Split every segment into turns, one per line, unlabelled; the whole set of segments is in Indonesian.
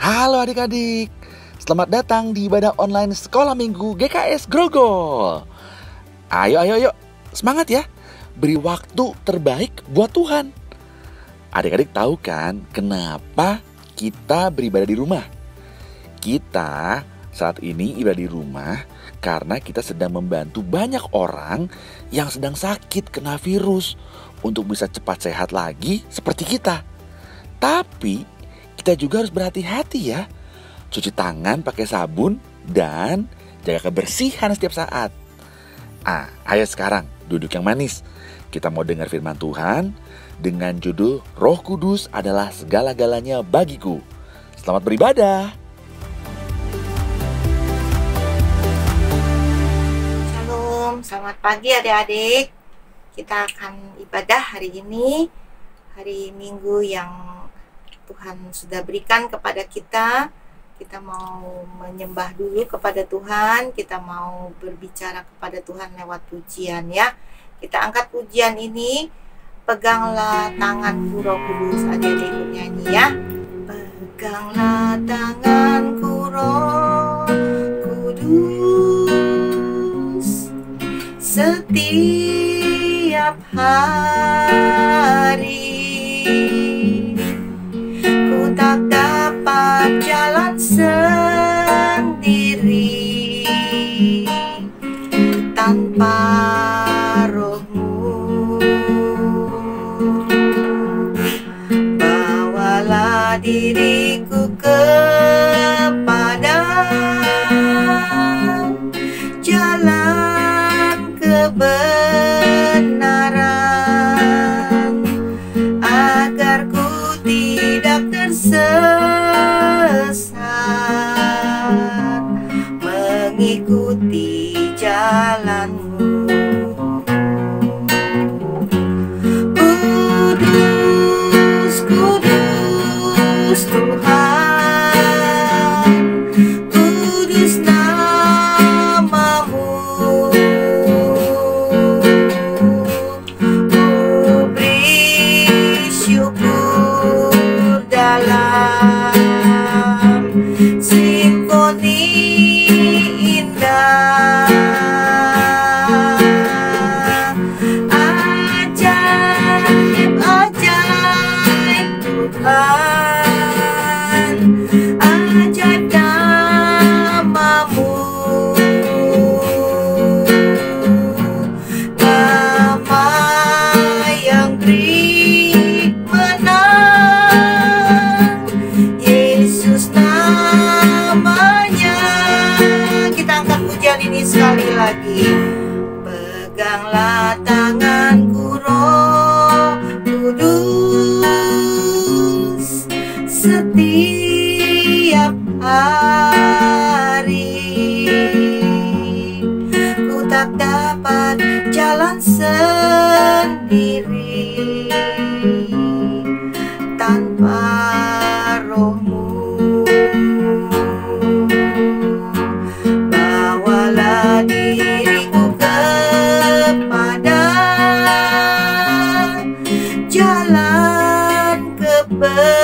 Halo adik-adik, selamat datang di ibadah online Sekolah Minggu GKS Grogol. Ayo, semangat ya, beri waktu terbaik buat Tuhan. Adik-adik tahu kan kenapa kita beribadah di rumah? Kita saat ini ibadah di rumah karena kita sedang membantu banyak orang yang sedang sakit kena virus untuk bisa cepat sehat lagi seperti kita. Tapi kita juga harus berhati-hati ya. Cuci tangan pakai sabun dan jaga kebersihan setiap saat. Ayo sekarang duduk yang manis. Kita mau dengar firman Tuhan dengan judul Roh Kudus adalah segala-galanya bagiku. Selamat beribadah.
Shalom, selamat pagi adik-adik. Kita akan ibadah hari ini, hari Minggu yang Tuhan sudah berikan kepada kita. Kita mau menyembah dulu kepada Tuhan. Kita mau berbicara kepada Tuhan lewat pujian ya. Kita angkat pujian ini. Peganglah tanganku Roh Kudus. Adik-adik ikut nyanyi ya. Peganglah tanganku Roh Kudus setiap hari. Tak dapat jalan sendiri tanpa Roh-Mu. Bawalah diriku kepada jalan kebenaran, agar ku tidak tersesat mengikuti jalan-Mu. Kudus, kudus Tuhan, kudus nama-Mu. Ku beri syukur dalam simfoni indah. Ajaib-ajaib Tuhan, ajaib nama-Mu. Nama yang beri menang, Yesus namanya. Kita angkat pujian ini sekali lagi. Peganglah tanganku Roh Kudus setiap hari. Ku tak dapat jalan sendiri tanpa Roh-Mu. Bawalah diriku kepada jalan kebenaran,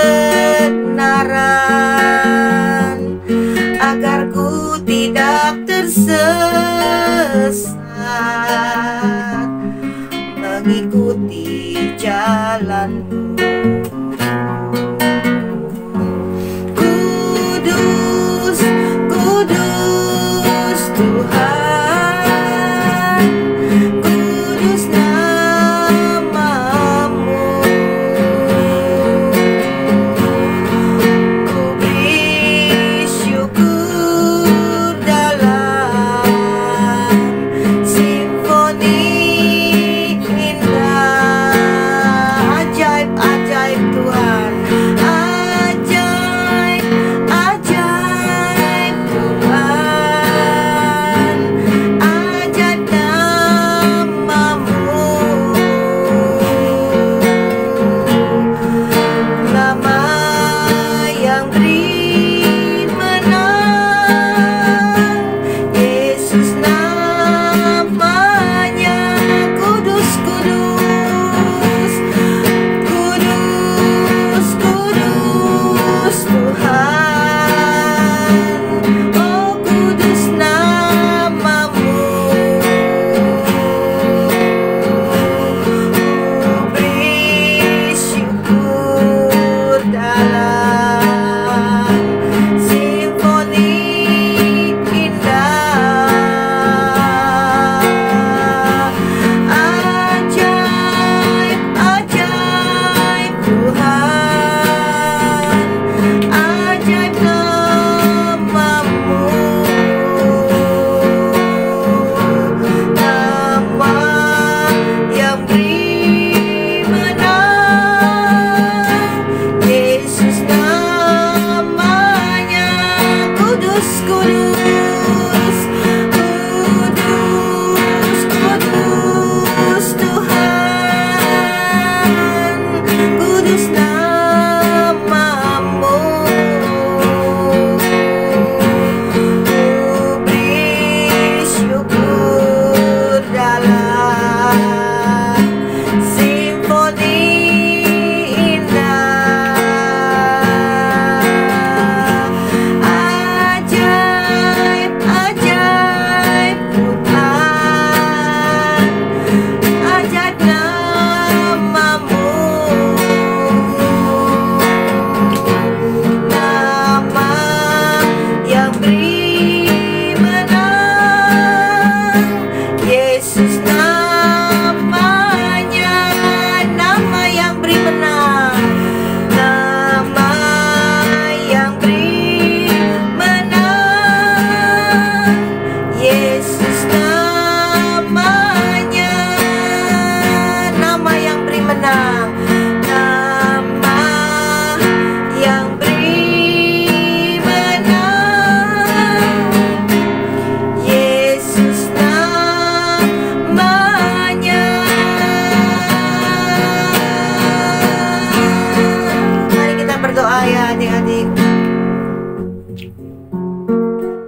adik-adik.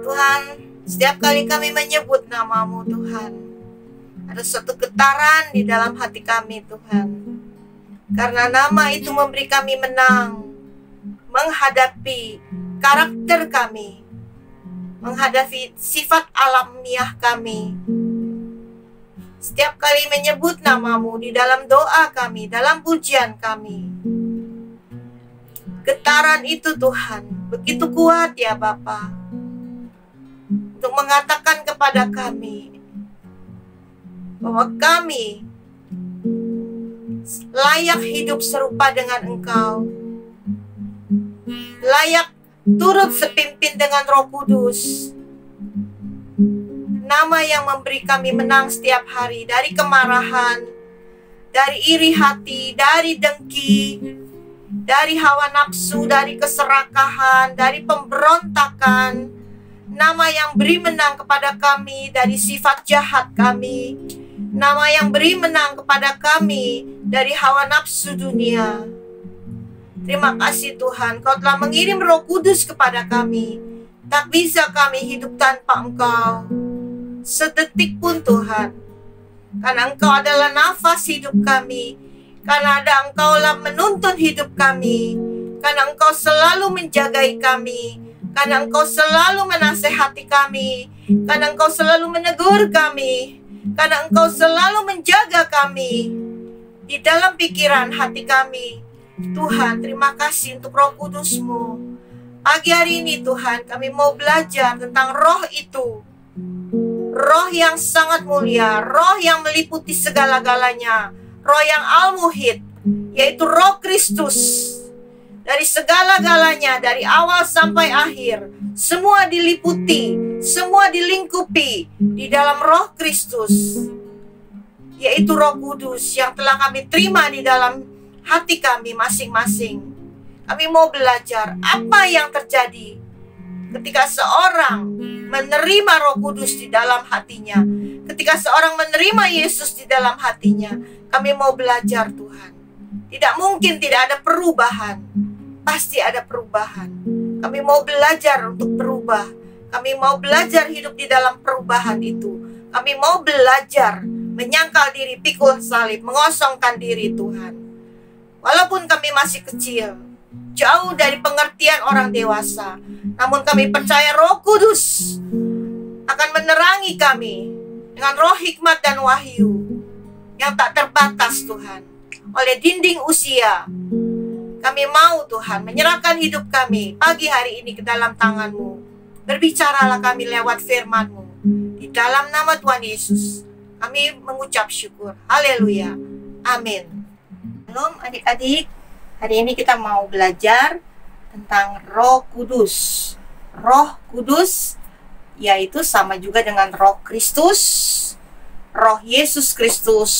Tuhan, setiap kali kami menyebut nama-Mu Tuhan, ada suatu getaran di dalam hati kami Tuhan. Karena nama itu memberi kami menang menghadapi karakter kami, menghadapi sifat alamiah kami. Setiap kali menyebut nama-Mu di dalam doa kami, dalam pujian kami, getaran itu Tuhan begitu kuat ya Bapa, untuk mengatakan kepada kami bahwa kami layak hidup serupa dengan Engkau, layak turut sepimpin dengan Roh Kudus. Nama yang memberi kami menang setiap hari dari kemarahan, dari iri hati, dari dengki, dari hawa nafsu, dari keserakahan, dari pemberontakan. Nama yang beri menang kepada kami dari sifat jahat kami. Nama yang beri menang kepada kami dari hawa nafsu dunia. Terima kasih Tuhan, Kau telah mengirim Roh Kudus kepada kami. Tak bisa kami hidup tanpa Engkau sedetik pun Tuhan. Karena Engkau adalah nafas hidup kami. Karena ada Engkau lah menuntun hidup kami. Karena Engkau selalu menjagai kami. Karena Engkau selalu menasehati kami. Karena Engkau selalu menegur kami. Karena Engkau selalu menjaga kami di dalam pikiran hati kami. Tuhan, terima kasih untuk Roh Kudus-Mu. Pagi hari ini Tuhan, kami mau belajar tentang roh itu. Roh yang sangat mulia, roh yang meliputi segala-galanya, roh yang al-muhid, yaitu Roh Kristus. Dari segala-galanya, dari awal sampai akhir, semua diliputi, semua dilingkupi di dalam Roh Kristus, yaitu Roh Kudus yang telah kami terima di dalam hati kami masing-masing. Kami mau belajar apa yang terjadi ketika seorang menerima Roh Kudus di dalam hatinya, ketika seorang menerima Yesus di dalam hatinya. Kami mau belajar Tuhan. Tidak mungkin tidak ada perubahan. Pasti ada perubahan. Kami mau belajar untuk berubah. Kami mau belajar hidup di dalam perubahan itu. Kami mau belajar menyangkal diri, pikul salib, mengosongkan diri Tuhan. Walaupun kami masih kecil, jauh dari pengertian orang dewasa, namun kami percaya Roh Kudus akan menerangi kami dengan roh hikmat dan wahyu yang tak terbatas Tuhan. Oleh dinding usia, kami mau Tuhan menyerahkan hidup kami pagi hari ini ke dalam tangan-Mu. Berbicaralah kami lewat firman-Mu. Di dalam nama Tuhan Yesus, kami mengucap syukur. Haleluya. Amin. Shalom adik-adik. Hari ini kita mau belajar tentang Roh Kudus. Roh Kudus yaitu sama juga dengan Roh Kristus, Roh Yesus Kristus,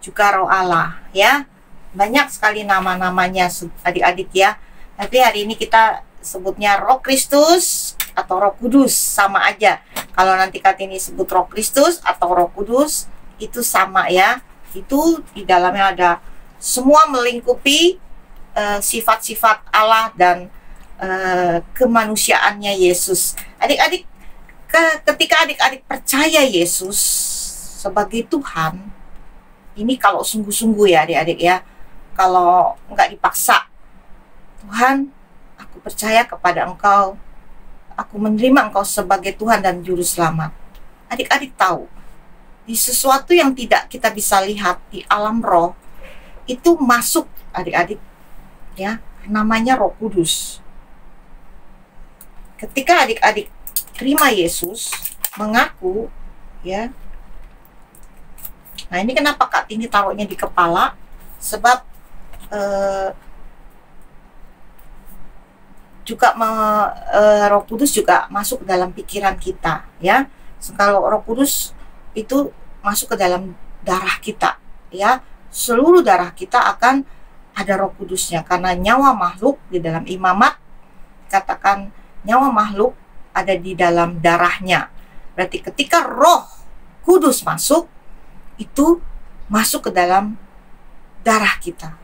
juga Roh Allah, ya. Banyak sekali nama-namanya adik-adik ya. Tapi hari ini kita sebutnya Roh Kristus atau Roh Kudus, sama aja. Kalau nanti Kartini sebut Roh Kristus atau Roh Kudus, itu sama ya. Itu di dalamnya ada semua melingkupi sifat-sifat Allah dan kemanusiaannya Yesus. Adik-adik, ketika adik-adik percaya Yesus sebagai Tuhan, ini kalau sungguh-sungguh ya adik-adik ya, kalau nggak dipaksa, Tuhan, aku percaya kepada Engkau, aku menerima Engkau sebagai Tuhan dan Juru Selamat. Adik-adik tahu, di sesuatu yang tidak kita bisa lihat di alam roh, itu masuk adik-adik ya, namanya Roh Kudus. Ketika adik-adik terima Yesus, mengaku ya. Nah, ini kenapa Kak Tini taruhnya di kepala? Sebab juga Roh Kudus juga masuk ke dalam pikiran kita ya. Kalau Roh Kudus itu masuk ke dalam darah kita ya, seluruh darah kita akan ada Roh Kudusnya, karena nyawa makhluk di dalam imamat katakan nyawa makhluk ada di dalam darahnya. Berarti ketika Roh Kudus masuk, itu masuk ke dalam darah kita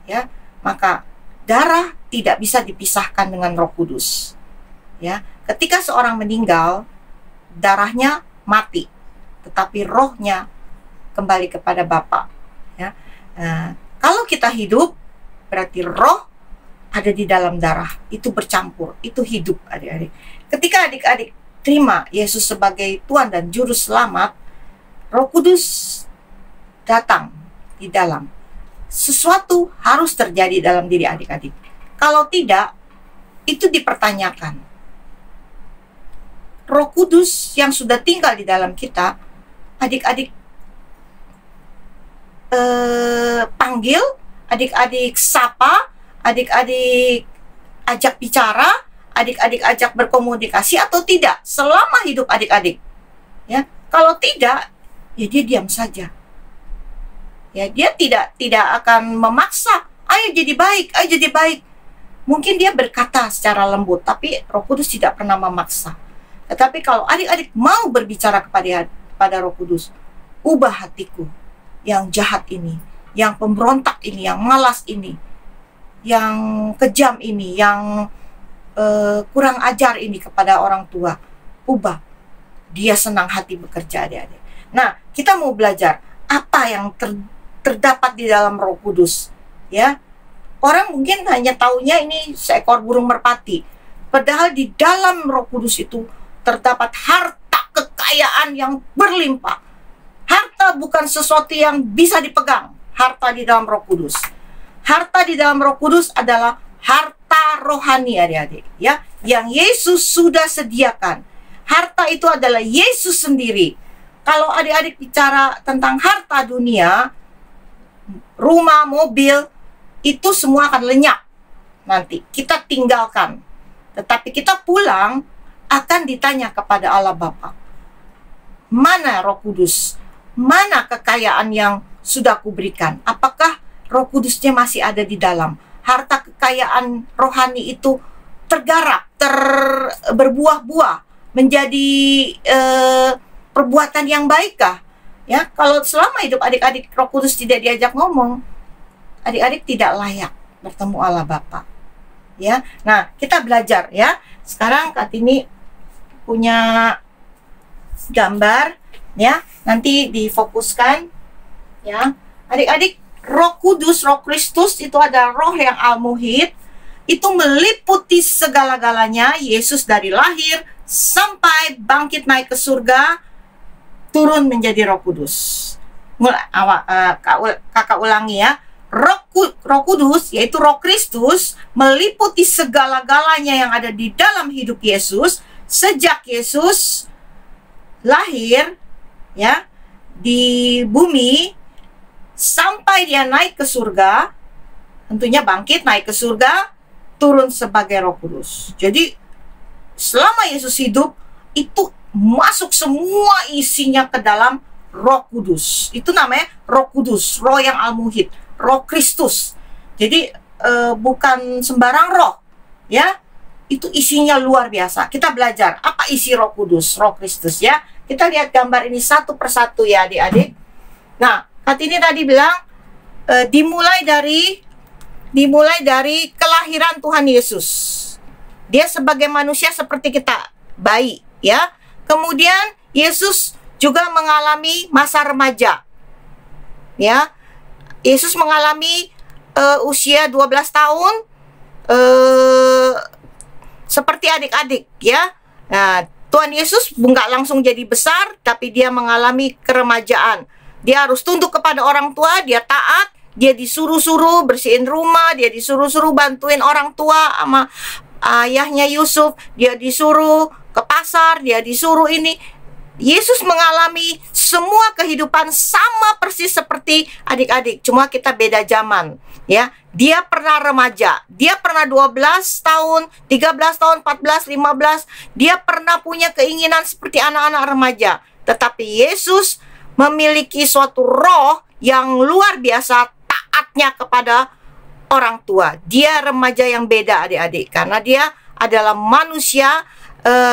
ya. Maka darah tidak bisa dipisahkan dengan Roh Kudus. Ya, ketika seorang meninggal, darahnya mati, tetapi rohnya kembali kepada Bapa. Ya, kalau kita hidup, berarti roh ada di dalam darah, itu bercampur, itu hidup, adik-adik. Ketika adik-adik terima Yesus sebagai Tuhan dan Juru Selamat, Roh Kudus datang di dalam. Sesuatu harus terjadi dalam diri adik-adik. Kalau tidak, itu dipertanyakan. Roh Kudus yang sudah tinggal di dalam kita, adik-adik panggil, adik-adik sapa, adik-adik ajak bicara, adik-adik ajak berkomunikasi atau tidak selama hidup adik-adik. Ya, kalau tidak, ya dia diam saja. Ya, dia tidak akan memaksa, ayo jadi baik, ayo jadi baik. Mungkin dia berkata secara lembut, tapi Roh Kudus tidak pernah memaksa. Tetapi kalau adik-adik mau berbicara kepada Roh Kudus, ubah hatiku yang jahat ini, yang pemberontak ini, yang malas ini, yang kejam ini, yang kurang ajar ini kepada orang tua, ubah. Dia senang hati bekerja, adik-adik. Nah, kita mau belajar apa yang terdapat di dalam Roh Kudus. Ya, orang mungkin hanya taunya ini seekor burung merpati. Padahal di dalam Roh Kudus itu terdapat harta kekayaan yang berlimpah. Harta bukan sesuatu yang bisa dipegang. Harta di dalam Roh Kudus. Harta di dalam Roh Kudus adalah harta rohani, adik-adik, ya, yang Yesus sudah sediakan. Harta itu adalah Yesus sendiri. Kalau adik-adik bicara tentang harta dunia, rumah, mobil, itu semua akan lenyap. Nanti kita tinggalkan. Tetapi kita pulang akan ditanya kepada Allah Bapa, mana Roh Kudus? Mana kekayaan yang sudah kuberikan? Apakah Roh Kudusnya masih ada di dalam? Harta kekayaan rohani itu tergarap, berbuah-buah, menjadi perbuatan yang baikkah? Ya, kalau selama hidup adik-adik Roh Kudus tidak diajak ngomong, adik-adik tidak layak bertemu Allah Bapa. Ya, nah kita belajar ya. Sekarang Kartini punya gambar, ya. Nanti difokuskan, ya. Adik-adik, Roh Kudus, Roh Kristus itu adalah Roh yang al-muhid. Itu meliputi segala-galanya. Yesus dari lahir sampai bangkit naik ke surga, turun menjadi Roh Kudus. Kakak ulangi ya. Roh Kudus, yaitu Roh Kristus, meliputi segala-galanya yang ada di dalam hidup Yesus sejak Yesus lahir, ya, di bumi sampai dia naik ke surga. Tentunya bangkit naik ke surga, turun sebagai Roh Kudus. Jadi selama Yesus hidup, itu masuk semua isinya ke dalam Roh Kudus. Itu namanya Roh Kudus, Roh yang al-muhid, Roh Kristus. Jadi bukan sembarang roh, ya. Itu isinya luar biasa. Kita belajar apa isi Roh Kudus, Roh Kristus, ya. Kita lihat gambar ini satu persatu ya, adik-adik. Nah, Kartini tadi bilang dimulai dari kelahiran Tuhan Yesus. Dia sebagai manusia seperti kita, bayi, ya. Kemudian Yesus juga mengalami masa remaja. Ya. Yesus mengalami usia 12 tahun seperti adik-adik, ya. Nah, Tuhan Yesus nggak langsung jadi besar, tapi dia mengalami keremajaan. Dia harus tunduk kepada orang tua, dia taat, dia disuruh-suruh bersihin rumah, dia disuruh-suruh bantuin orang tua sama ayahnya Yusuf, dia disuruh ke pasar, dia disuruh ini. Yesus mengalami semua kehidupan sama persis seperti adik-adik, cuma kita beda zaman, ya. Dia pernah remaja, dia pernah 12 tahun, 13 tahun, 14, 15, dia pernah punya keinginan seperti anak-anak remaja. Tetapi Yesus memiliki suatu roh yang luar biasa, taatnya kepada orang tua. Dia remaja yang beda, adik-adik, karena dia adalah manusia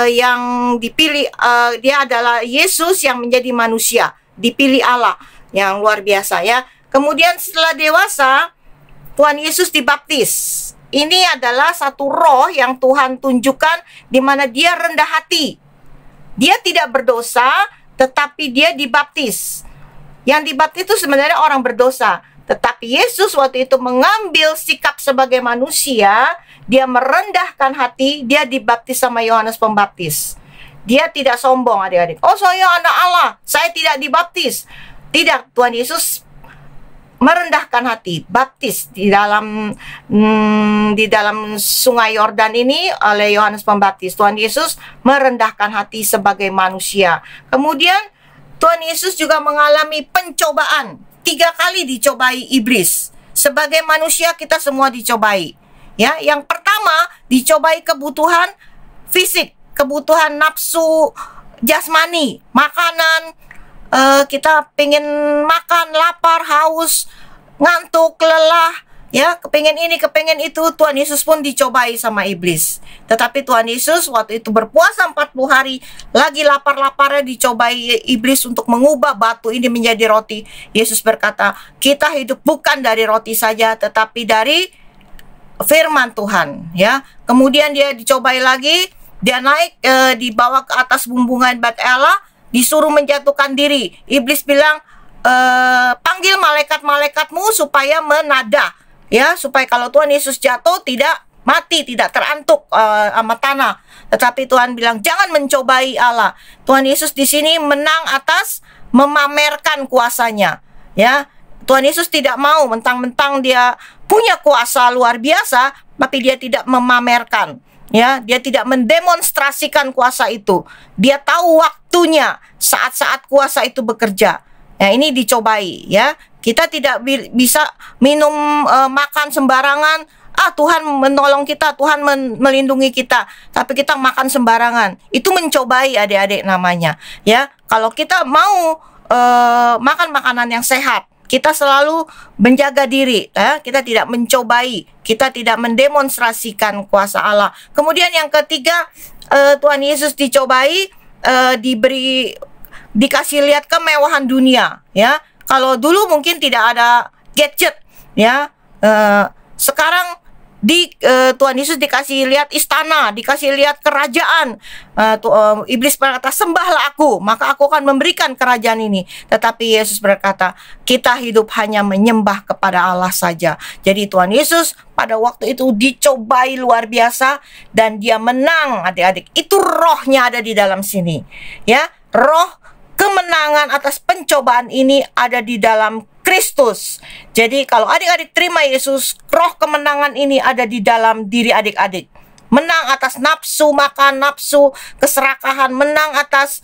yang dipilih. Dia adalah Yesus yang menjadi manusia, dipilih Allah, yang luar biasa, ya. Kemudian setelah dewasa, Tuhan Yesus dibaptis. Ini adalah satu roh yang Tuhan tunjukkan di mana dia rendah hati. Dia tidak berdosa, tetapi dia dibaptis. Yang dibaptis itu sebenarnya orang berdosa. Tetapi Yesus waktu itu mengambil sikap sebagai manusia, dia merendahkan hati, dia dibaptis sama Yohanes Pembaptis. Dia tidak sombong, adik-adik. Oh, saya anak Allah, saya tidak dibaptis. Tidak, Tuhan Yesus merendahkan hati, baptis di dalam sungai Yordan ini oleh Yohanes Pembaptis. Tuhan Yesus merendahkan hati sebagai manusia. Kemudian Tuhan Yesus juga mengalami pencobaan. 3 kali dicobai iblis. Sebagai manusia kita semua dicobai. Ya, yang pertama dicobai kebutuhan fisik, kebutuhan nafsu jasmani, makanan. Kita pengen makan, lapar, haus, ngantuk, lelah, ya, kepengen ini, kepengen itu. Tuhan Yesus pun dicobai sama iblis. Tetapi Tuhan Yesus waktu itu berpuasa 40 hari, lagi lapar-laparnya dicobai iblis untuk mengubah batu ini menjadi roti. Yesus berkata, kita hidup bukan dari roti saja, tetapi dari firman Tuhan, ya. Kemudian dia dicobai lagi, dia naik, dibawa ke atas bumbungan Bat Allah, disuruh menjatuhkan diri. Iblis bilang, panggil malaikat-malaikatmu supaya menadah, ya, supaya kalau Tuhan Yesus jatuh tidak mati, tidak terantuk sama tanah. Tetapi Tuhan bilang, jangan mencobai Allah. Tuhan Yesus di sini menang atas memamerkan kuasanya, ya. Tuhan Yesus tidak mau mentang-mentang dia punya kuasa luar biasa, tapi dia tidak memamerkan. Ya, dia tidak mendemonstrasikan kuasa itu. Dia tahu waktunya saat-saat kuasa itu bekerja. Ya, ini dicobai, ya. Kita tidak bisa minum, makan sembarangan. Tuhan menolong kita, Tuhan melindungi kita. Tapi kita makan sembarangan. Itu mencobai, adik-adik, namanya. Ya, kalau kita mau makan makanan yang sehat, kita selalu menjaga diri, kita tidak mencobai, kita tidak mendemonstrasikan kuasa Allah. Kemudian yang ketiga, Tuhan Yesus dicobai, dikasih lihat kemewahan dunia, ya. Kalau dulu mungkin tidak ada gadget, ya. Sekarang Tuhan Yesus dikasih lihat istana, dikasih lihat kerajaan. Iblis berkata, sembahlah aku, maka aku akan memberikan kerajaan ini. Tetapi Yesus berkata, kita hidup hanya menyembah kepada Allah saja. Jadi Tuhan Yesus pada waktu itu dicobai luar biasa, dan dia menang, adik-adik. Itu rohnya ada di dalam sini, ya. Roh kemenangan atas pencobaan ini ada di dalam Kristus. Jadi kalau adik-adik terima Yesus, roh kemenangan ini ada di dalam diri adik-adik. Menang atas nafsu makan, nafsu keserakahan, menang atas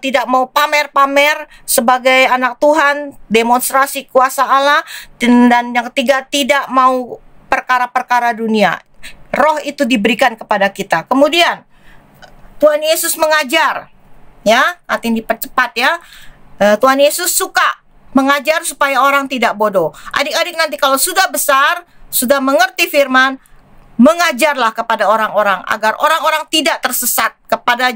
tidak mau pamer-pamer sebagai anak Tuhan, demonstrasi kuasa Allah, dan yang ketiga tidak mau perkara-perkara dunia. Roh itu diberikan kepada kita. Kemudian Tuhan Yesus mengajar, ya, artinya dipercepat, ya. Tuhan Yesus suka mengajar supaya orang tidak bodoh. Adik-adik nanti kalau sudah besar, sudah mengerti firman, mengajarlah kepada orang-orang agar orang-orang tidak tersesat kepada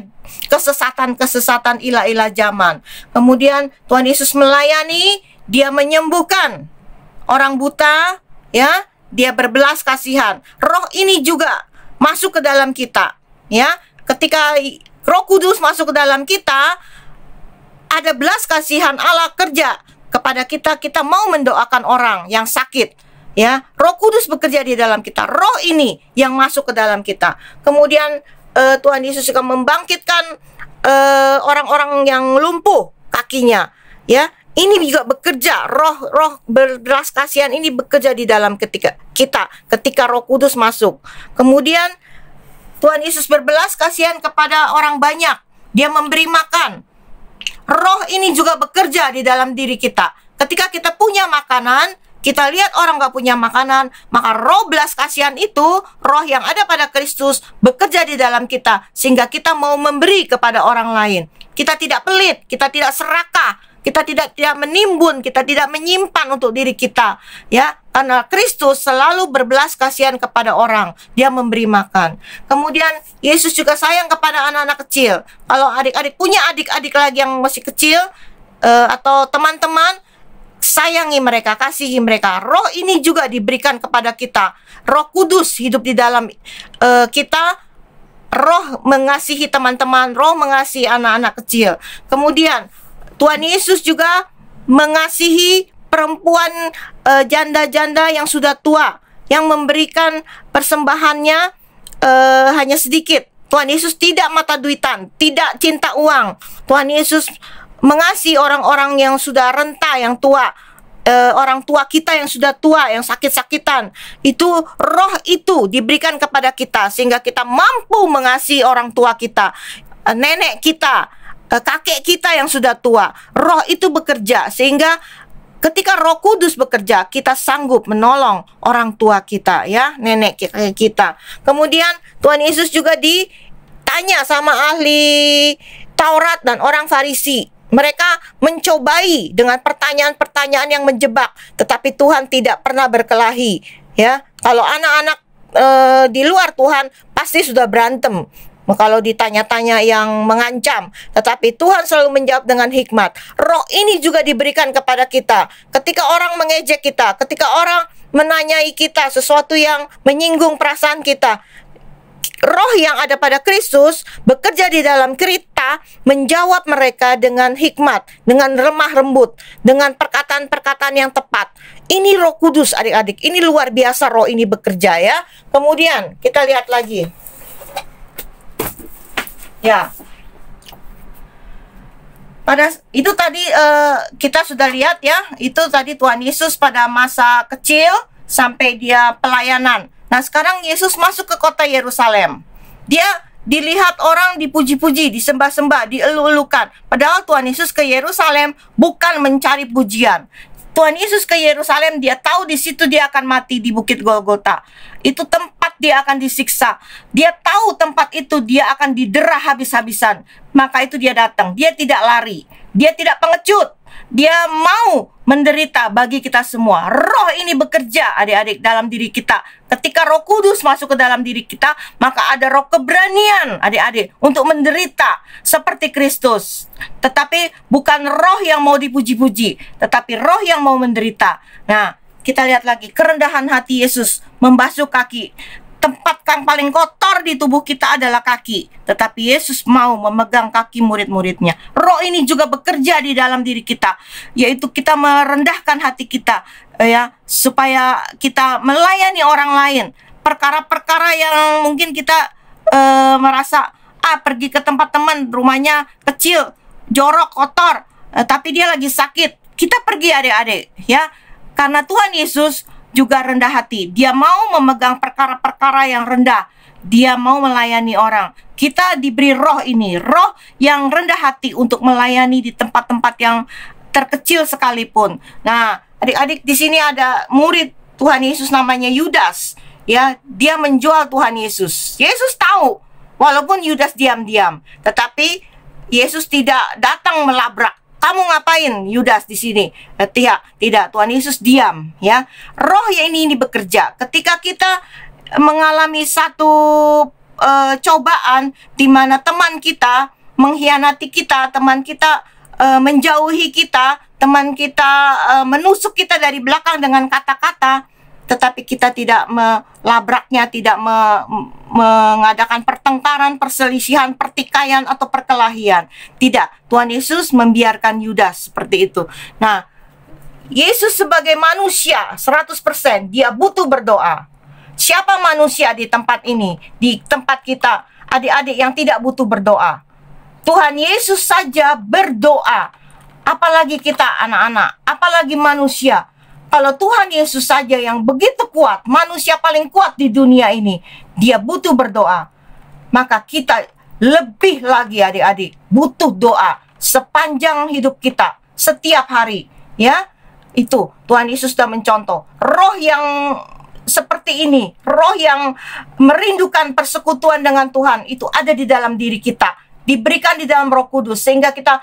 kesesatan-kesesatan ilah-ilah zaman. Kemudian Tuhan Yesus melayani, dia menyembuhkan orang buta, ya, dia berbelas kasihan. Roh ini juga masuk ke dalam kita, ya. Ketika Roh Kudus masuk ke dalam kita, ada belas kasihan Allah kerja kepada kita. Kita mau mendoakan orang yang sakit, ya. Roh Kudus bekerja di dalam kita. Roh ini yang masuk ke dalam kita. Kemudian Tuhan Yesus juga membangkitkan orang-orang yang lumpuh kakinya, ya. Ini juga bekerja. Roh berbelas kasihan ini bekerja di dalam ketika Roh Kudus masuk. Kemudian Tuhan Yesus berbelas kasihan kepada orang banyak. Dia memberi makan. Roh ini juga bekerja di dalam diri kita. Ketika kita punya makanan, kita lihat orang gak punya makanan, maka roh belas kasihan itu, roh yang ada pada Kristus, bekerja di dalam kita, sehingga kita mau memberi kepada orang lain. Kita tidak pelit, kita tidak serakah, kita tidak menimbun, kita tidak menyimpan untuk diri kita, ya. Karena Kristus selalu berbelas kasihan kepada orang, dia memberi makan. Kemudian Yesus juga sayang kepada anak-anak kecil. Kalau adik-adik punya adik-adik lagi yang masih kecil, atau teman-teman, sayangi mereka, kasihi mereka. Roh ini juga diberikan kepada kita. Roh Kudus hidup di dalam kita. Roh mengasihi teman-teman, roh mengasihi anak-anak kecil. Kemudian Tuhan Yesus juga mengasihi perempuan janda-janda yang sudah tua, yang memberikan persembahannya hanya sedikit. Tuhan Yesus tidak mata duitan, tidak cinta uang. Tuhan Yesus mengasihi orang-orang yang sudah renta, yang tua, orang tua kita yang sudah tua, yang sakit-sakitan. Itu roh itu diberikan kepada kita sehingga kita mampu mengasihi orang tua kita, nenek kita, kakek kita yang sudah tua. Roh itu bekerja sehingga ketika Roh Kudus bekerja, kita sanggup menolong orang tua kita, ya, nenek kita. Kemudian Tuhan Yesus juga ditanya sama ahli Taurat dan orang Farisi. Mereka mencobai dengan pertanyaan-pertanyaan yang menjebak, tetapi Tuhan tidak pernah berkelahi, ya. Kalau anak-anak di luar Tuhan pasti sudah berantem kalau ditanya-tanya yang mengancam, tetapi Tuhan selalu menjawab dengan hikmat. Roh ini juga diberikan kepada kita. Ketika orang mengejek kita, ketika orang menanyai kita sesuatu yang menyinggung perasaan kita, roh yang ada pada Kristus bekerja di dalam kita, menjawab mereka dengan hikmat, dengan lemah lembut, dengan perkataan-perkataan yang tepat. Ini Roh Kudus, adik-adik. Ini luar biasa roh ini bekerja, ya. Kemudian kita lihat lagi. Ya, pada itu tadi kita sudah lihat, ya. Itu tadi Tuhan Yesus pada masa kecil sampai dia pelayanan. Nah, sekarang Yesus masuk ke kota Yerusalem. Dia dilihat orang dipuji-puji, disembah-sembah, dielu-elukan. Padahal Tuhan Yesus ke Yerusalem bukan mencari pujian. Tuhan Yesus ke Yerusalem, dia tahu di situ dia akan mati di Bukit Golgota. Itu tempat dia akan disiksa. Dia tahu tempat itu dia akan didera habis-habisan. Maka itu dia datang. Dia tidak lari. Dia tidak pengecut. Dia mau menderita bagi kita semua. Roh ini bekerja, adik-adik, dalam diri kita. Ketika Roh Kudus masuk ke dalam diri kita, maka ada roh keberanian, adik-adik, untuk menderita seperti Kristus. Tetapi bukan roh yang mau dipuji-puji, tetapi roh yang mau menderita. Nah, kita lihat lagi, kerendahan hati Yesus membasuh kaki. Tempat yang paling kotor di tubuh kita adalah kaki, tetapi Yesus mau memegang kaki murid-muridnya. Roh ini juga bekerja di dalam diri kita, yaitu kita merendahkan hati kita, ya, supaya kita melayani orang lain. Perkara-perkara yang mungkin kita merasa pergi ke tempat teman, rumahnya kecil, jorok, kotor, tapi dia lagi sakit, kita pergi, adik-adik, ya, karena Tuhan Yesus juga rendah hati. Dia mau memegang perkara-perkara yang rendah. Dia mau melayani orang. Kita diberi roh ini, roh yang rendah hati untuk melayani di tempat-tempat yang terkecil sekalipun. Nah, adik-adik, di sini ada murid Tuhan Yesus namanya Yudas. Ya, dia menjual Tuhan Yesus. Yesus tahu, walaupun Yudas diam-diam, tetapi Yesus tidak datang melabrak. Kamu ngapain, Yudas, di sini? Tidak, Tuhan Yesus diam, ya. Roh yang ini bekerja. Ketika kita mengalami satu cobaan di mana teman kita mengkhianati kita, teman kita menjauhi kita, teman kita menusuk kita dari belakang dengan kata-kata, tetapi kita tidak melabraknya, tidak mengadakan pertengkaran, perselisihan, pertikaian, atau perkelahian. Tidak, Tuhan Yesus membiarkan Yudas seperti itu. Nah, Yesus sebagai manusia 100%, dia butuh berdoa. Siapa manusia di tempat ini, di tempat kita, adik-adik yang tidak butuh berdoa? Tuhan Yesus saja berdoa. Apalagi kita anak-anak, apalagi manusia. Kalau Tuhan Yesus saja yang begitu kuat, manusia paling kuat di dunia ini, dia butuh berdoa. Maka kita lebih lagi, adik-adik, butuh doa sepanjang hidup kita, setiap hari, ya. Itu Tuhan Yesus sudah mencontoh. Roh yang seperti ini, roh yang merindukan persekutuan dengan Tuhan, itu ada di dalam diri kita, diberikan di dalam Roh Kudus, sehingga kita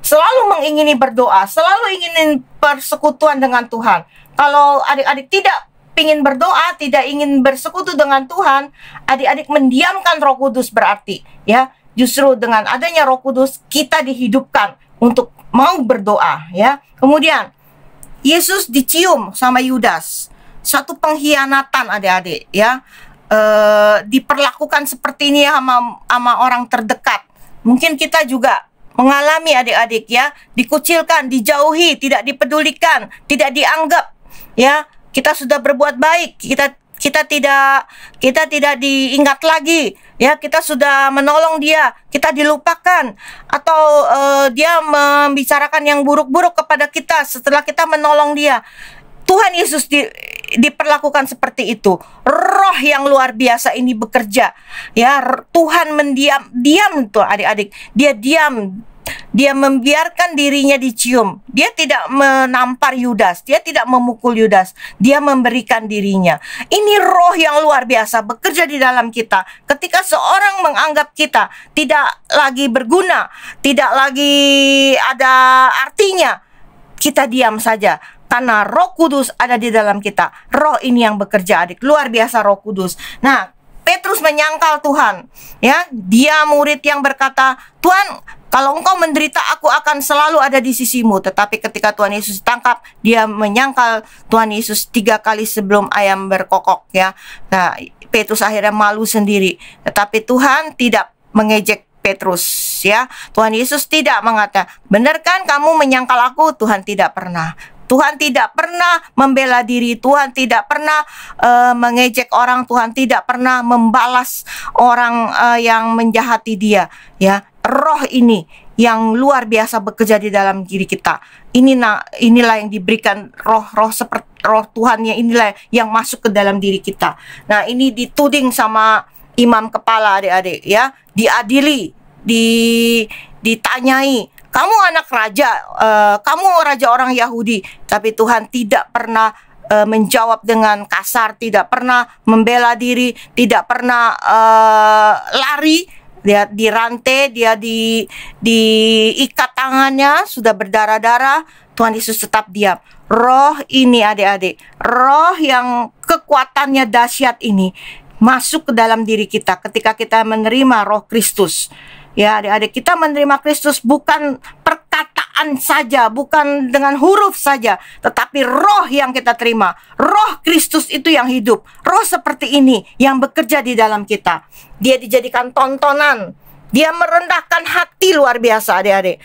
selalu mengingini berdoa, selalu ingin persekutuan dengan Tuhan. Kalau adik-adik tidak ingin berdoa, tidak ingin bersekutu dengan Tuhan, adik-adik mendiamkan Roh Kudus berarti, ya. Justru dengan adanya Roh Kudus kita dihidupkan untuk mau berdoa, ya. Kemudian Yesus dicium sama Yudas. Satu pengkhianatan adik-adik ya. Diperlakukan seperti ini sama orang terdekat. Mungkin kita juga mengalami adik-adik ya, dikucilkan, dijauhi, tidak dipedulikan, tidak dianggap ya. Kita sudah berbuat baik, kita tidak diingat lagi ya, kita sudah menolong dia, kita dilupakan, atau dia membicarakan yang buruk-buruk kepada kita setelah kita menolong dia. Tuhan Yesus diperlakukan seperti itu. Roh yang luar biasa ini bekerja ya. Tuhan diam tuh adik-adik. Dia diam. Dia membiarkan dirinya dicium. Dia tidak menampar Yudas, dia tidak memukul Yudas, dia memberikan dirinya. Ini roh yang luar biasa bekerja di dalam kita. Ketika seorang menganggap kita tidak lagi berguna, tidak lagi ada artinya, kita diam saja. Karena Roh Kudus ada di dalam kita. Roh ini yang bekerja, adik. Luar biasa Roh Kudus. Nah, Petrus menyangkal Tuhan. Ya, dia murid yang berkata, "Tuhan, kalau engkau menderita, aku akan selalu ada di sisimu." Tetapi ketika Tuhan Yesus ditangkap, dia menyangkal Tuhan Yesus 3 kali sebelum ayam berkokok. Ya, nah, Petrus akhirnya malu sendiri. Tetapi Tuhan tidak mengejek Petrus. Ya, Tuhan Yesus tidak mengatakan, "Benar kan kamu menyangkal aku?" Tuhan tidak pernah. Tuhan tidak pernah membela diri, Tuhan tidak pernah mengejek orang, Tuhan tidak pernah membalas orang yang menjahati dia. Ya, roh ini yang luar biasa bekerja di dalam diri kita. Inilah yang diberikan roh seperti roh Tuhannya, inilah yang masuk ke dalam diri kita. Nah, ini dituding sama imam kepala adik-adik ya, diadili, ditanyai. Kamu anak raja, kamu raja orang Yahudi. Tapi Tuhan tidak pernah menjawab dengan kasar, tidak pernah membela diri, tidak pernah lari. Dia dirantai, dia diikat tangannya, sudah berdarah-darah. Tuhan Yesus tetap diam. Roh ini adik-adik, roh yang kekuatannya dahsyat ini masuk ke dalam diri kita ketika kita menerima Roh Kristus. Ya adik-adik, kita menerima Kristus bukan perkataan saja, bukan dengan huruf saja, tetapi roh yang kita terima. Roh Kristus itu yang hidup. Roh seperti ini yang bekerja di dalam kita. Dia dijadikan tontonan. Dia merendahkan hati luar biasa adik-adik.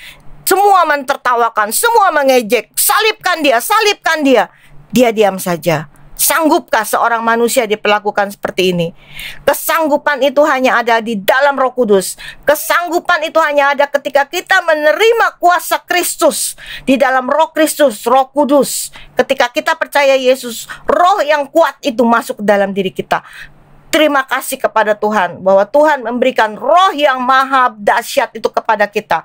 Semua mentertawakan, semua mengejek. Salibkan dia, salibkan dia. Dia diam saja. Sanggupkah seorang manusia diperlakukan seperti ini? Kesanggupan itu hanya ada di dalam Roh Kudus. Kesanggupan itu hanya ada ketika kita menerima kuasa Kristus di dalam Roh Kristus, Roh Kudus. Ketika kita percaya Yesus, roh yang kuat itu masuk ke dalam diri kita. Terima kasih kepada Tuhan bahwa Tuhan memberikan roh yang maha dahsyat itu kepada kita.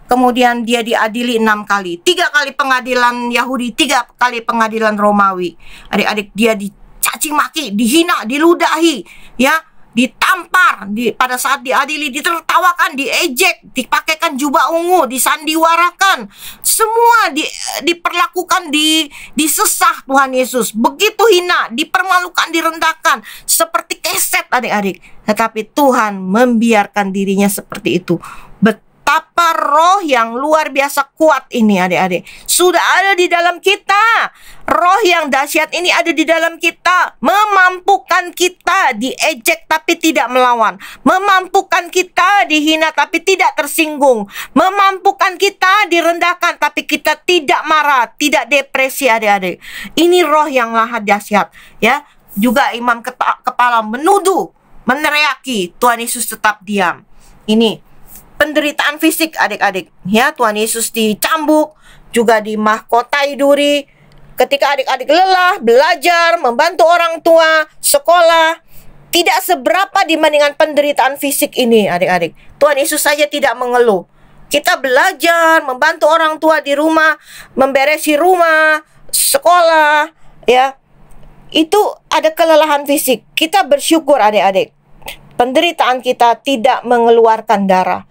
Kemudian dia diadili 6 kali. 3 kali pengadilan Yahudi, 3 kali pengadilan Romawi. Adik-adik, dia dicaci maki, dihina, diludahi, ya, ditampar. Pada saat diadili, ditertawakan, diejek, dipakaikan jubah ungu, disandiwarakan. Semua diperlakukan, disesah Tuhan Yesus. Begitu hina, dipermalukan, direndahkan. Seperti keset adik-adik. Tetapi Tuhan membiarkan dirinya seperti itu. Betapa roh yang luar biasa kuat ini adik-adik sudah ada di dalam kita. Roh yang dahsyat ini ada di dalam kita, memampukan kita diejek tapi tidak melawan, memampukan kita dihina tapi tidak tersinggung, memampukan kita direndahkan tapi kita tidak marah, tidak depresi adik-adik. Ini roh yang maha dahsyat ya. Juga imam kepala menuduh, meneriaki, Tuhan Yesus tetap diam. Ini penderitaan fisik adik-adik ya, Tuhan Yesus dicambuk, juga dimahkotai duri. Ketika adik-adik lelah belajar, membantu orang tua, sekolah, tidak seberapa dibandingkan penderitaan fisik ini adik-adik. Tuhan Yesus saja tidak mengeluh. Kita belajar, membantu orang tua di rumah, memberesi rumah, sekolah ya, itu ada kelelahan fisik. Kita bersyukur adik-adik, penderitaan kita tidak mengeluarkan darah.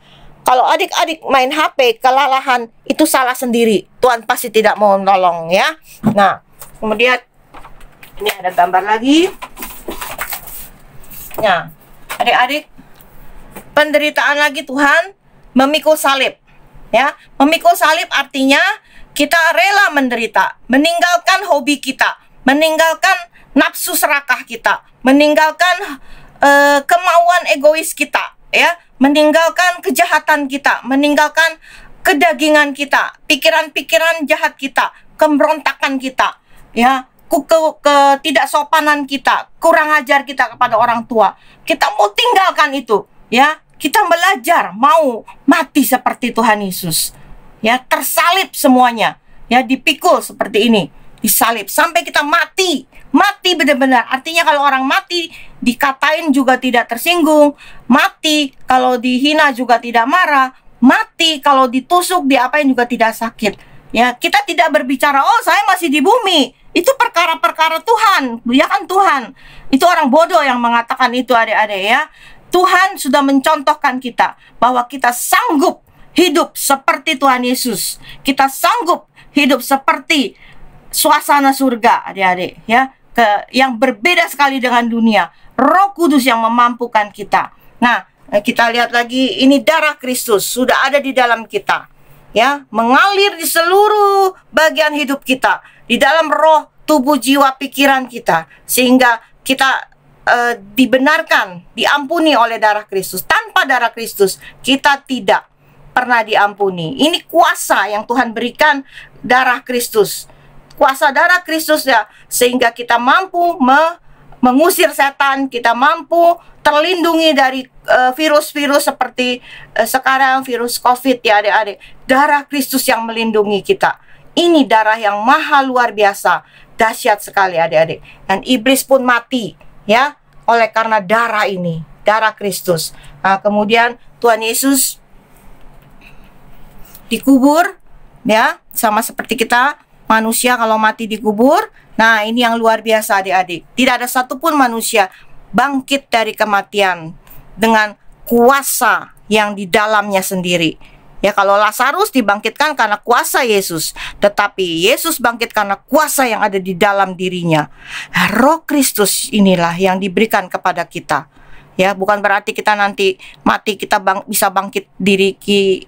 Kalau adik-adik main HP, kelelahan, itu salah sendiri. Tuhan pasti tidak mau menolong ya. Nah, kemudian ini ada gambar lagi. Nah, adik-adik, penderitaan lagi Tuhan memikul salib. Ya, memikul salib artinya kita rela menderita, meninggalkan hobi kita, meninggalkan nafsu serakah kita, meninggalkan kemauan egois kita, ya, meninggalkan kejahatan kita, meninggalkan kedagingan kita, pikiran-pikiran jahat kita, pemberontakan kita, ya, ketidaksopanan kita, kurang ajar kita kepada orang tua. Kita mau tinggalkan itu, ya. Kita belajar mau mati seperti Tuhan Yesus, ya, tersalib semuanya, ya, dipikul seperti ini, disalib sampai kita mati benar-benar. Artinya kalau orang mati dikatain juga tidak tersinggung, mati kalau dihina juga tidak marah, mati kalau ditusuk diapain juga tidak sakit. Ya, kita tidak berbicara, oh saya masih di bumi, itu perkara-perkara Tuhan, ya kan Tuhan. Itu orang bodoh yang mengatakan itu, adik-adik, ya. Tuhan sudah mencontohkan kita bahwa kita sanggup hidup seperti Tuhan Yesus. Kita sanggup hidup seperti suasana surga, adik-adik, ya, yang berbeda sekali dengan dunia. Roh Kudus yang memampukan kita. Nah, kita lihat lagi, ini darah Kristus sudah ada di dalam kita, ya, mengalir di seluruh bagian hidup kita, di dalam roh, tubuh, jiwa, pikiran kita, sehingga kita dibenarkan, diampuni oleh darah Kristus. Tanpa darah Kristus kita tidak pernah diampuni. Ini kuasa yang Tuhan berikan, darah Kristus, kuasa darah Kristus, ya, sehingga kita mampu mengusir setan, kita mampu terlindungi dari virus-virus seperti sekarang virus COVID, ya adik-adik. Darah Kristus yang melindungi kita. Ini darah yang maha luar biasa, dahsyat sekali, adik-adik. Dan iblis pun mati, ya, oleh karena darah ini, darah Kristus. Nah, kemudian Tuhan Yesus dikubur, ya, sama seperti kita manusia kalau mati dikubur. Nah, ini yang luar biasa, adik-adik. Tidak ada satupun manusia bangkit dari kematian dengan kuasa yang di dalamnya sendiri. Ya, kalau Lazarus dibangkitkan karena kuasa Yesus, tetapi Yesus bangkit karena kuasa yang ada di dalam dirinya. Roh Kristus inilah yang diberikan kepada kita. Ya, bukan berarti kita nanti mati kita bisa bangkit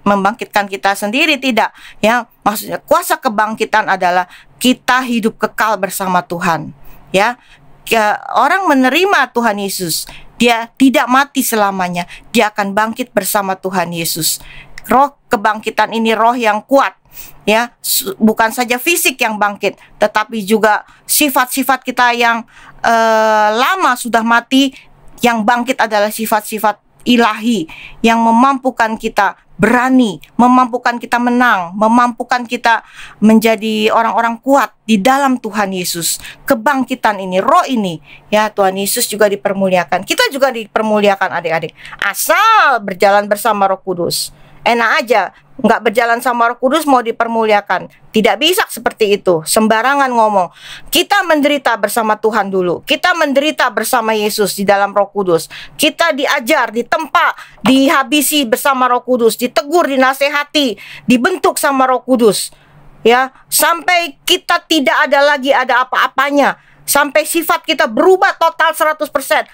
membangkitkan kita sendiri, tidak. Ya, maksudnya kuasa kebangkitan adalah kita hidup kekal bersama Tuhan. Ya, orang menerima Tuhan Yesus, dia tidak mati selamanya, dia akan bangkit bersama Tuhan Yesus. Roh kebangkitan ini roh yang kuat, ya, bukan saja fisik yang bangkit, tetapi juga sifat-sifat kita yang lama sudah mati. Yang bangkit adalah sifat-sifat ilahi yang memampukan kita berani, memampukan kita menang, memampukan kita menjadi orang-orang kuat di dalam Tuhan Yesus. Kebangkitan ini, roh ini, ya, Tuhan Yesus juga dipermuliakan. Kita juga dipermuliakan, adik-adik, asal berjalan bersama Roh Kudus. Enak aja, nggak berjalan sama Roh Kudus mau dipermuliakan. Tidak bisa seperti itu, sembarangan ngomong. Kita menderita bersama Tuhan dulu. Kita menderita bersama Yesus di dalam Roh Kudus. Kita diajar, ditempa, dihabisi bersama Roh Kudus, ditegur, dinasehati, dibentuk sama Roh Kudus. Ya, sampai kita tidak ada lagi ada apa-apanya. Sampai sifat kita berubah total 100%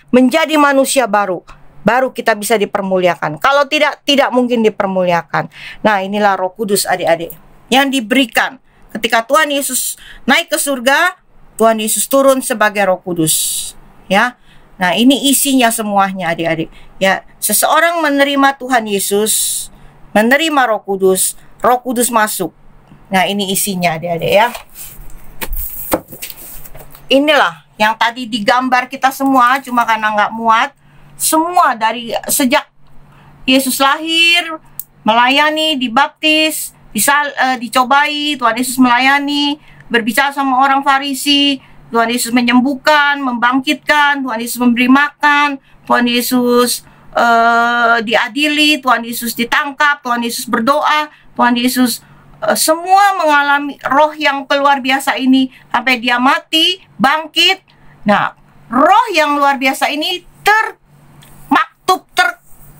menjadi manusia baru. Baru kita bisa dipermuliakan. Kalau tidak mungkin dipermuliakan. Nah, inilah Roh Kudus, adik-adik, yang diberikan. Ketika Tuhan Yesus naik ke surga, Tuhan Yesus turun sebagai Roh Kudus. Ya. Nah, ini isinya semuanya, adik-adik. Ya, seseorang menerima Tuhan Yesus, menerima Roh Kudus masuk. Nah, ini isinya, adik-adik, ya. Inilah yang tadi digambar kita semua, cuma karena nggak muat. Semua dari sejak Yesus lahir, melayani, dibaptis, dicobai, Tuhan Yesus melayani, berbicara sama orang Farisi, Tuhan Yesus menyembuhkan, membangkitkan, Tuhan Yesus memberi makan, Tuhan Yesus diadili, Tuhan Yesus ditangkap, Tuhan Yesus berdoa, Tuhan Yesus semua mengalami roh yang luar biasa ini sampai dia mati, bangkit. Nah, roh yang luar biasa ini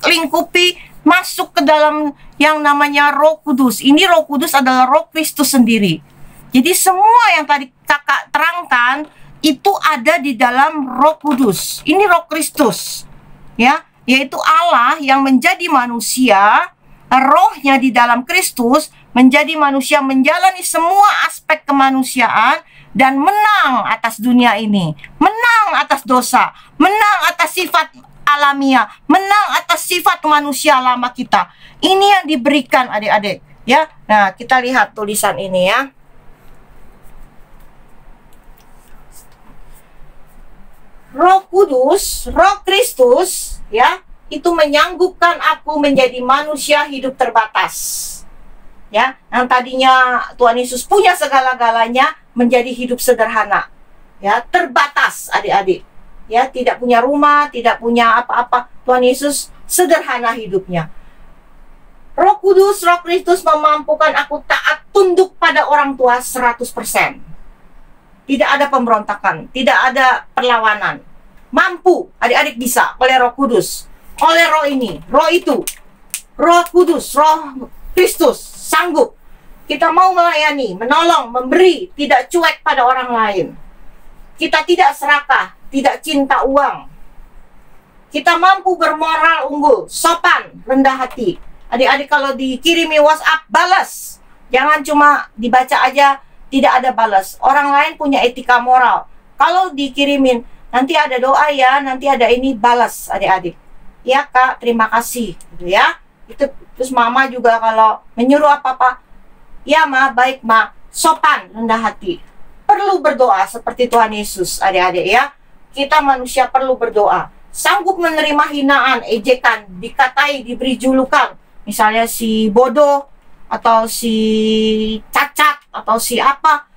terlingkupi masuk ke dalam yang namanya Roh Kudus. Ini Roh Kudus adalah Roh Kristus sendiri. Jadi semua yang tadi kakak terangkan itu ada di dalam Roh Kudus. Ini Roh Kristus, ya, yaitu Allah yang menjadi manusia. Rohnya di dalam Kristus menjadi manusia, menjalani semua aspek kemanusiaan, dan menang atas dunia ini, menang atas dosa, menang atas sifat alamiah, menang atas sifat manusia lama kita. Ini yang diberikan adik-adik, ya. Nah, kita lihat tulisan ini ya. Roh Kudus, Roh Kristus, ya, itu menyanggupkan aku menjadi manusia hidup terbatas. Ya, yang tadinya Tuhan Yesus punya segala-galanya menjadi hidup sederhana. Ya, terbatas adik-adik. Ya, tidak punya rumah, tidak punya apa-apa. Tuhan Yesus sederhana hidupnya. Roh Kudus, Roh Kristus memampukan aku taat tunduk pada orang tua 100%. Tidak ada pemberontakan, tidak ada perlawanan. Mampu, adik-adik bisa oleh Roh Kudus. Oleh roh ini, roh itu. Roh Kudus, Roh Kristus, sanggup. Kita mau melayani, menolong, memberi, tidak cuek pada orang lain. Kita tidak serakah, tidak cinta uang. Kita mampu bermoral unggul, sopan, rendah hati. Adik-adik kalau dikirimi WhatsApp, balas. Jangan cuma dibaca aja, tidak ada balas. Orang lain punya etika moral. Kalau dikirimin, nanti ada doa ya, nanti ada ini, balas adik-adik. Ya Kak, terima kasih, gitu ya. Itu terus mama juga kalau menyuruh apa-apa, ya ma, baik ma, sopan, rendah hati. Perlu berdoa seperti Tuhan Yesus, adik-adik ya. Kita manusia perlu berdoa. Sanggup menerima hinaan, ejekan, dikatai, diberi julukan. Misalnya si bodoh, atau si cacat, atau si apa.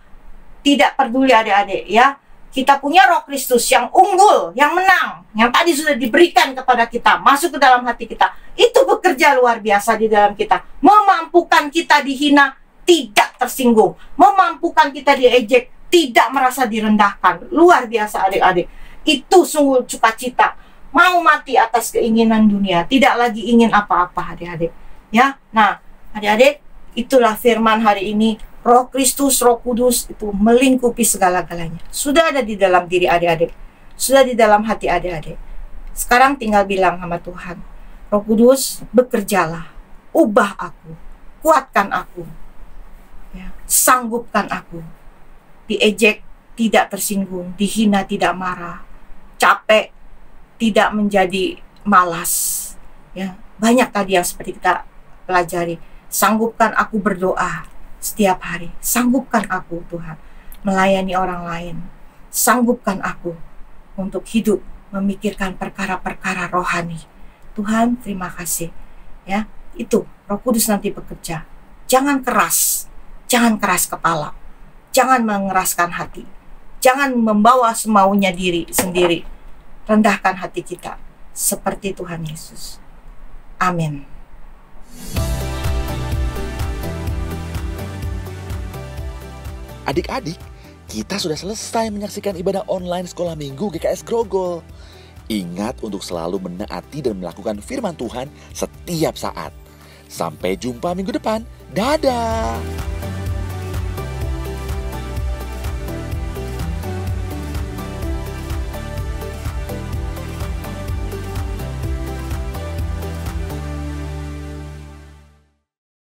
Tidak peduli adik-adik ya. Kita punya Roh Kristus yang unggul, yang menang, yang tadi sudah diberikan kepada kita, masuk ke dalam hati kita. Itu bekerja luar biasa di dalam kita. Memampukan kita dihina, tidak tersinggung. Memampukan kita diejek, tidak merasa direndahkan. Luar biasa adik-adik. Itu sungguh sukacita. Mau mati atas keinginan dunia, tidak lagi ingin apa-apa adik-adik. Ya, nah adik-adik, itulah firman hari ini. Roh Kristus, Roh Kudus itu melingkupi segala-galanya. Sudah ada di dalam diri adik-adik. Sudah di dalam hati adik-adik. Sekarang tinggal bilang sama Tuhan, Roh Kudus, bekerjalah. Ubah aku. Kuatkan aku. Ya, sanggupkan aku. Diejek, tidak tersinggung. Dihina, tidak marah. Capek, tidak menjadi malas. Ya, banyak tadi yang seperti kita pelajari. Sanggupkan aku berdoa setiap hari. Sanggupkan aku Tuhan melayani orang lain. Sanggupkan aku untuk hidup memikirkan perkara-perkara rohani. Tuhan, terima kasih. Ya, itu Roh Kudus nanti bekerja. Jangan keras. Jangan keras kepala. Jangan mengeraskan hati. Jangan membawa semaunya diri sendiri. Rendahkan hati kita seperti Tuhan Yesus. Amin.
Adik-adik, kita sudah selesai menyaksikan ibadah online sekolah minggu GKS Grogol. Ingat untuk selalu menaati dan melakukan firman Tuhan setiap saat. Sampai jumpa minggu depan. Dadah!